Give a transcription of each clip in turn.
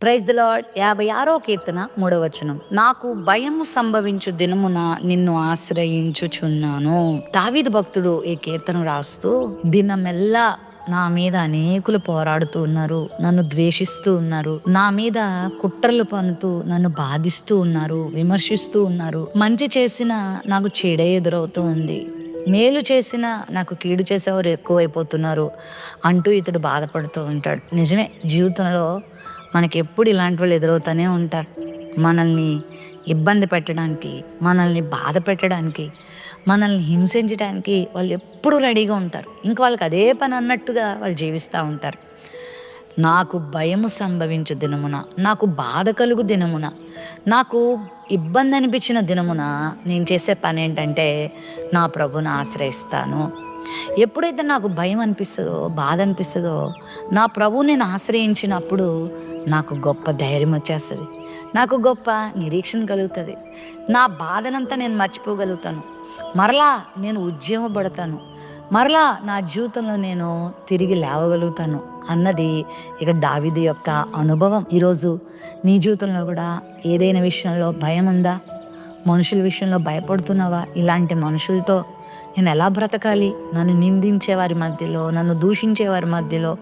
Praise the Lord. 56వ కీర్తన 3వ వచనం. నాకు భయము సంభవించు దినమున నిన్ను ఆశ్రయించుచున్నాను. దావీదు భక్తుడు ఈ కీర్తన రాస్తూ, దినమెల్లా నా మీద అనేకులు పోరాడుతూ ఉన్నారు, నన్ను ద్వేషిస్తూ ఉన్నారు, నా మీద కుట్రలు పన్నుతూ నన్ను బాధిస్తూ ఉన్నారు, విమర్శిస్తూ ఉన్నారు. మంచి చేసినా నాకు చెడే ఎదురవుతూ ఉంది, మేలు చేసినా నాకు కీడు చేసేవారు ఎక్కువైపోతున్నారు అంటూ ఇతడు బాధపడుతూ ఉంటాడు. నిజమే, జీవితంలో మనకి ఎప్పుడు ఇలాంటి వాళ్ళు ఎదురవుతూనే ఉంటారు. మనల్ని ఇబ్బంది పెట్టడానికి, మనల్ని బాధ పెట్టడానికి, మనల్ని హింసించడానికి వాళ్ళు ఎప్పుడు రెడీగా ఉంటారు. ఇంకా వాళ్ళకి అదే పని అన్నట్టుగా వాళ్ళు జీవిస్తూ ఉంటారు. నాకు భయము సంభవించు దినమున, నాకు బాధ కలుగు దినమున, నాకు ఇబ్బంది అనిపించిన దినమున నేను చేసే పని ఏంటంటే నా ప్రభుని ఆశ్రయిస్తాను. ఎప్పుడైతే నాకు భయం అనిపిస్తుందో, బాధ అనిపిస్తుందో, నా ప్రభువు నేను ఆశ్రయించినప్పుడు నాకు గొప్ప ధైర్యం వచ్చేస్తుంది, నాకు గొప్ప నిరీక్షణ కలుగుతుంది. నా బాధనంతా నేను మర్చిపోగలుగుతాను, మరలా నేను ఉద్యమపడతాను, మరలా నా జీవితంలో నేను తిరిగి లేవగలుగుతాను అన్నది ఇక దావీదు యొక్క అనుభవం. ఈరోజు నీ జీవితంలో కూడా ఏదైనా విషయంలో భయం ఉందా? మనుషుల విషయంలో భయపడుతున్నావా? ఇలాంటి మనుషులతో నేను ఎలా బ్రతకాలి? నన్ను నిందించే వారి మధ్యలో, నన్ను దూషించే వారి మధ్యలో,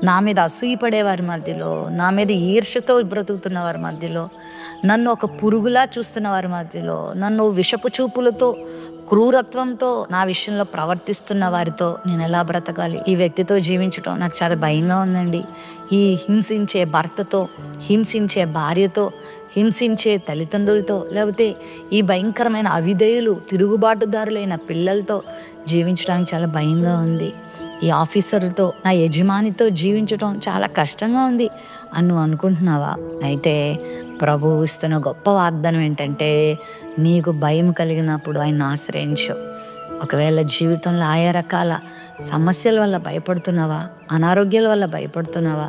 నా మీద అసూయపడే వారి మధ్యలో, నా మీద ఈర్ష్యతో బ్రతుకుతున్న వారి మధ్యలో, నన్ను ఒక పురుగులా చూస్తున్న వారి మధ్యలో, నన్ను విషపు చూపులతో, క్రూరత్వంతో నా విషయంలో ప్రవర్తిస్తున్న వారితో నేను ఎలా బ్రతకాలి? ఈ వ్యక్తితో జీవించడం నాకు చాలా భయంగా ఉందండి. ఈ హింసించే భర్తతో, హింసించే భార్యతో, హింసించే తల్లిదండ్రులతో, లేకపోతే ఈ భయంకరమైన అవిధేయులు, తిరుగుబాటుదారులైన పిల్లలతో జీవించడానికి చాలా భయంగా ఉంది. ఈ ఆఫీసర్తో, నా యజమానితో జీవించడం చాలా కష్టంగా ఉంది అని నువ్వు అనుకుంటున్నావా? అయితే ప్రభువు ఇస్తున్న గొప్ప వాగ్దానం ఏంటంటే, నీకు భయం కలిగినప్పుడు ఆయన ఆశ్రయించు. ఒకవేళ జీవితంలో ఆయా రకాల సమస్యల వల్ల భయపడుతున్నావా? అనారోగ్యాల వల్ల భయపడుతున్నావా?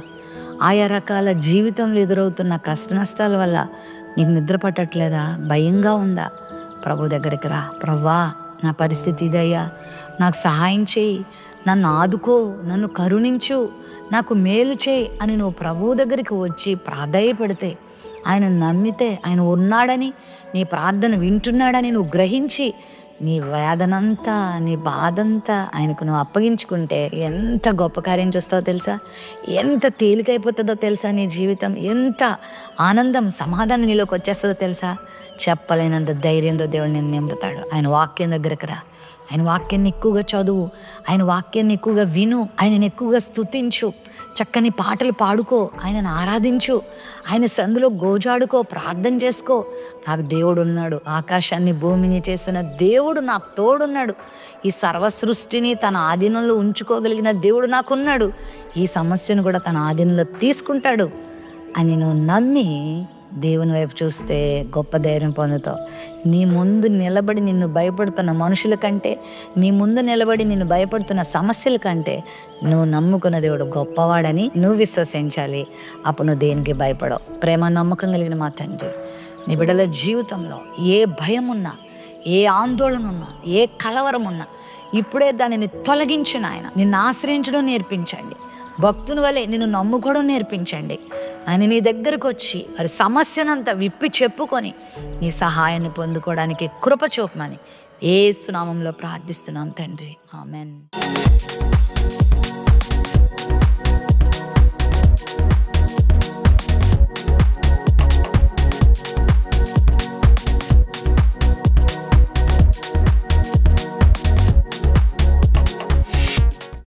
ఆయా రకాల జీవితంలో ఎదురవుతున్న కష్ట నష్టాల వల్ల నీకు నిద్ర పట్టట్లేదా? భయంగా ఉందా? ప్రభు దగ్గరికి రా. ప్రభువా, నా పరిస్థితి ఇదయ్యా, నాకు సహాయం చేయి, నన్ను ఆదుకో, నన్ను కరుణించు, నాకు మేలు చేయి అని నువ్వు ప్రభువు దగ్గరికి వచ్చి ప్రాధేయపడితే, ఆయన నమ్మితే, ఆయన ఉన్నాడని, నీ ప్రార్థన వింటున్నాడని నువ్వు గ్రహించి, నీ వేదనంతా, నీ బాధంతా ఆయనకు నువ్వు అప్పగించుకుంటే ఎంత గొప్ప కార్యం చూస్తావో తెలుసా? ఎంత తేలికైపోతుందో తెలుసా? నీ జీవితం ఎంత ఆనందం, సమాధానం నీలోకి వచ్చేస్తుందో తెలుసా? చెప్పలేనంత ధైర్యంతో దేవుడు నేను నింపుతాడు. ఆయన వాక్యం దగ్గరకు రా, ఆయన వాక్యాన్ని ఎక్కువగా చదువు, ఆయన వాక్యాన్ని ఎక్కువగా విను, ఆయనను ఎక్కువగా స్తుతించు, చక్కని పాటలు పాడుకో, ఆయనను ఆరాధించు, ఆయన సందులో గోజాడుకో, ప్రార్థన చేసుకో. నాకు దేవుడు ఉన్నాడు, ఆకాశాన్ని భూమిని చేసిన దేవుడు నాకు తోడున్నాడు, ఈ సర్వ సృష్టిని తన ఆధీనంలో ఉంచుకోగలిగిన దేవుడు నాకున్నాడు, ఈ సమస్యను కూడా తన ఆధీనంలో తీసుకుంటాడు అని నువ్వు నమ్మి దేవుని వైపు చూస్తే గొప్ప ధైర్యం పొందుతావు. నీ ముందు నిలబడి నిన్ను భయపడుతున్న మనుషుల కంటే, నీ ముందు నిలబడి నిన్ను భయపడుతున్న సమస్యల కంటే నువ్వు నమ్ముకున్న దేవుడు గొప్పవాడని నువ్వు విశ్వసించాలి. అప్పుడు నువ్వు దేనికి భయపడవు. ప్రేమ నమ్మకం కలిగిన మా తండ్రి, నీ బిడ్డల జీవితంలో ఏ భయం ఉన్నా, ఏ ఆందోళన ఉన్నా, ఏ కలవరం ఉన్నా ఇప్పుడే దానిని తొలగించిన ఆయన నిన్ను ఆశ్రయించడం నేర్పించండి. భక్తుని వలె నిన్ను నమ్ముకోవడం నేర్పించండి. ఆయన నీ దగ్గరకు వచ్చి వారి సమస్యనంతా విప్పి చెప్పుకొని నీ సహాయాన్ని పొందుకోవడానికి కృప చూపమని యేసు నామములో ప్రార్థిస్తున్నాం తండ్రి. ఆమెన్.